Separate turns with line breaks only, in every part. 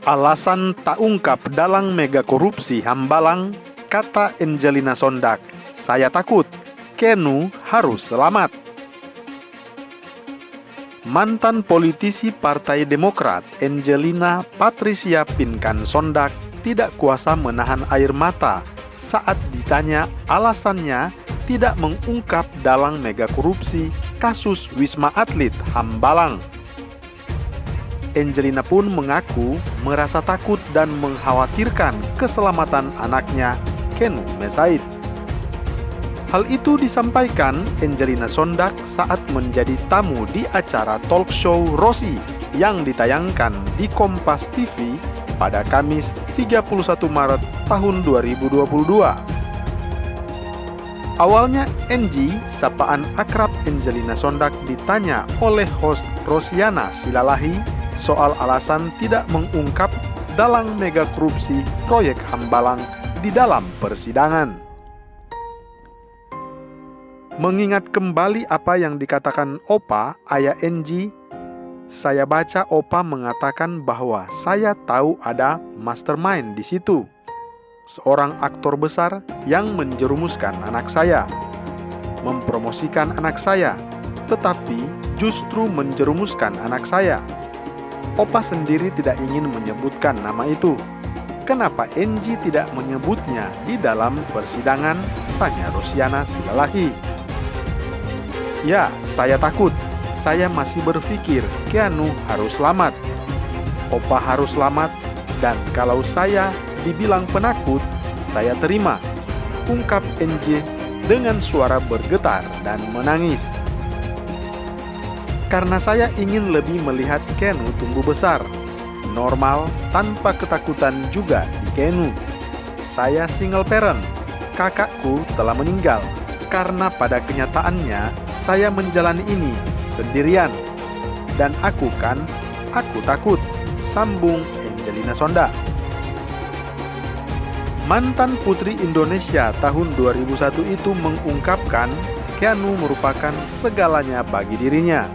Alasan tak ungkap dalang mega korupsi Hambalang, kata Angelina Sondak, "Saya takut, Kenu harus selamat." Mantan politisi Partai Demokrat Angelina Patricia Pinkan Sondak tidak kuasa menahan air mata saat ditanya alasannya tidak mengungkap dalang mega korupsi kasus Wisma Atlet Hambalang. Angelina pun mengaku merasa takut dan mengkhawatirkan keselamatan anaknya, Kenu Mesaid. Hal itu disampaikan Angelina Sondak saat menjadi tamu di acara talk show Rosi yang ditayangkan di Kompas TV pada Kamis 31 Maret tahun 2022. Awalnya Angie, sapaan akrab Angelina Sondak, ditanya oleh host Rosiana Silalahi soal alasan tidak mengungkap dalang mega korupsi proyek Hambalang di dalam persidangan. Mengingat kembali apa yang dikatakan Opa, ayah Angie, saya baca Opa mengatakan bahwa saya tahu ada mastermind di situ. Seorang aktor besar yang menjerumuskan anak saya, mempromosikan anak saya, tetapi justru menjerumuskan anak saya. Opa sendiri tidak ingin menyebutkan nama itu. Kenapa Angie tidak menyebutnya di dalam persidangan? Tanya Rosiana Silalahi. Ya, saya takut. Saya masih berpikir Keanu harus selamat. Opa harus selamat, dan kalau saya dibilang penakut, saya terima, ungkap Angie dengan suara bergetar dan menangis. Karena saya ingin lebih melihat Kenu tumbuh besar, normal, tanpa ketakutan juga di Kenu. Saya single parent, kakakku telah meninggal, karena pada kenyataannya saya menjalani ini sendirian. Dan aku takut, sambung Angelina Sondak. Mantan Putri Indonesia tahun 2001 itu mengungkapkan Keanu merupakan segalanya bagi dirinya.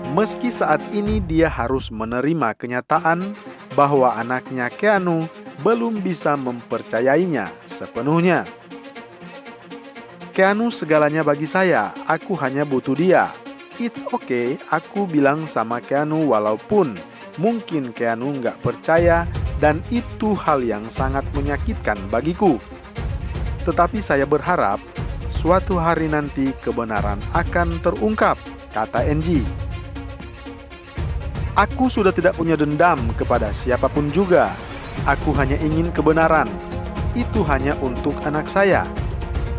Meski saat ini dia harus menerima kenyataan bahwa anaknya Keanu belum bisa mempercayainya sepenuhnya. Keanu segalanya bagi saya, aku hanya butuh dia. It's okay, aku bilang sama Keanu walaupun mungkin Keanu nggak percaya dan itu hal yang sangat menyakitkan bagiku. Tetapi saya berharap suatu hari nanti kebenaran akan terungkap, kata Angie. Aku sudah tidak punya dendam kepada siapapun juga. Aku hanya ingin kebenaran. Itu hanya untuk anak saya.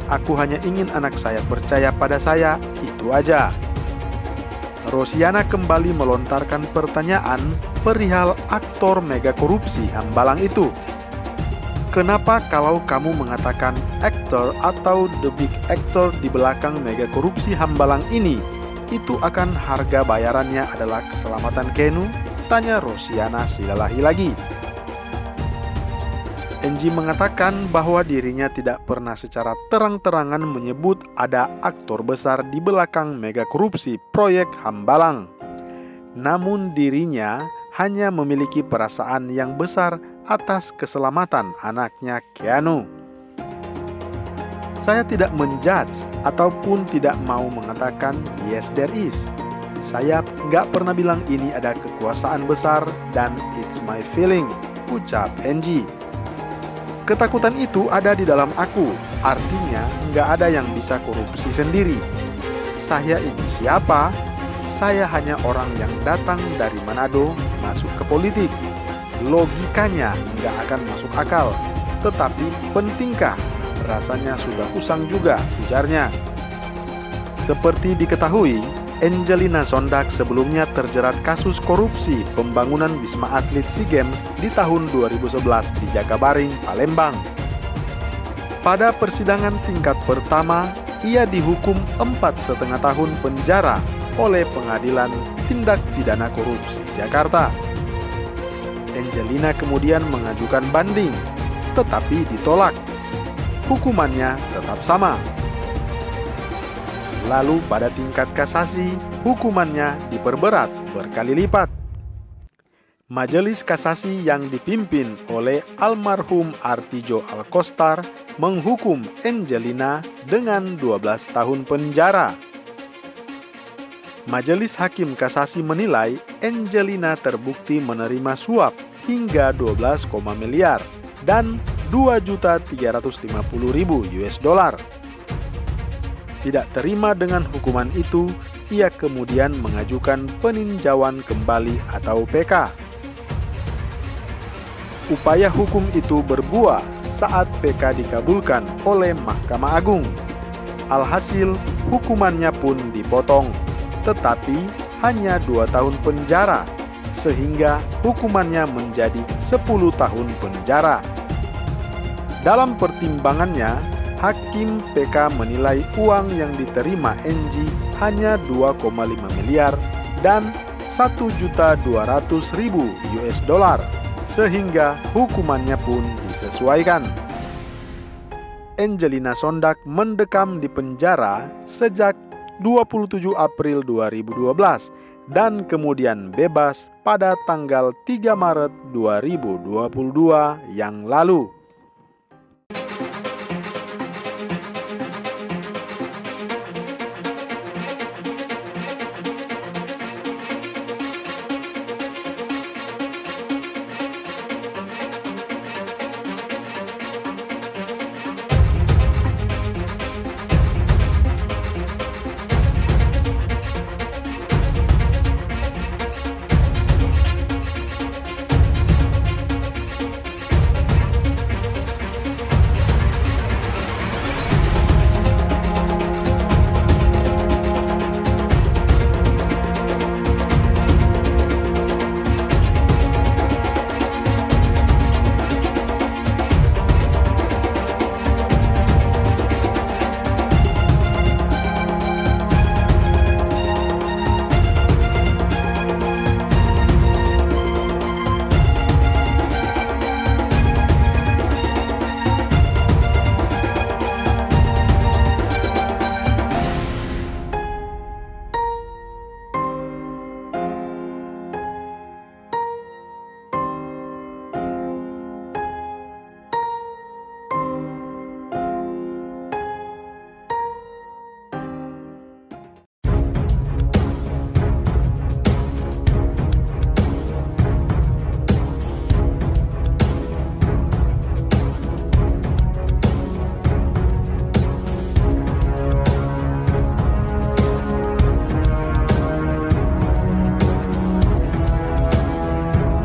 Aku hanya ingin anak saya percaya pada saya, itu aja. Rosiana kembali melontarkan pertanyaan perihal aktor mega korupsi Hambalang itu. Kenapa kalau kamu mengatakan aktor atau the big actor di belakang mega korupsi Hambalang ini, itu akan harga bayarannya adalah keselamatan Kenu? Tanya Rosiana Silalahi lagi. Angie mengatakan bahwa dirinya tidak pernah secara terang-terangan menyebut ada aktor besar di belakang mega korupsi proyek Hambalang. Namun dirinya hanya memiliki perasaan yang besar atas keselamatan anaknya Keanu. Saya tidak menjudge ataupun tidak mau mengatakan yes there is. Saya nggak pernah bilang ini ada kekuasaan besar dan it's my feeling, ucap Angie. Ketakutan itu ada di dalam aku, artinya nggak ada yang bisa korupsi sendiri. Saya ini siapa? Saya hanya orang yang datang dari Manado masuk ke politik. Logikanya nggak akan masuk akal, tetapi pentingkah? Rasanya sudah usang juga, ujarnya. Seperti diketahui, Angelina Sondak sebelumnya terjerat kasus korupsi pembangunan Wisma Atlet SEA Games di tahun 2011 di Jakabaring, Palembang. Pada persidangan tingkat pertama, ia dihukum 4,5 tahun penjara oleh Pengadilan Tindak Pidana Korupsi Jakarta. Angelina kemudian mengajukan banding, tetapi ditolak. Hukumannya tetap sama. Lalu pada tingkat kasasi, hukumannya diperberat berkali lipat. Majelis Kasasi yang dipimpin oleh almarhum Artijo Alkostar menghukum Angelina dengan 12 tahun penjara. Majelis Hakim Kasasi menilai Angelina terbukti menerima suap hingga 12, miliar dan 2.350.000 US dollar. Tidak terima dengan hukuman itu, ia kemudian mengajukan peninjauan kembali atau PK. Upaya hukum itu berbuah saat PK dikabulkan oleh Mahkamah Agung. Alhasil, hukumannya pun dipotong, tetapi hanya 2 tahun penjara, sehingga hukumannya menjadi 10 tahun penjara. Dalam pertimbangannya, Hakim PK menilai uang yang diterima Angie hanya 2,5 miliar dan 1.200.000 US dollar, sehingga hukumannya pun disesuaikan. Angelina Sondak mendekam di penjara sejak 27 April 2012 dan kemudian bebas pada tanggal 3 Maret 2022 yang lalu.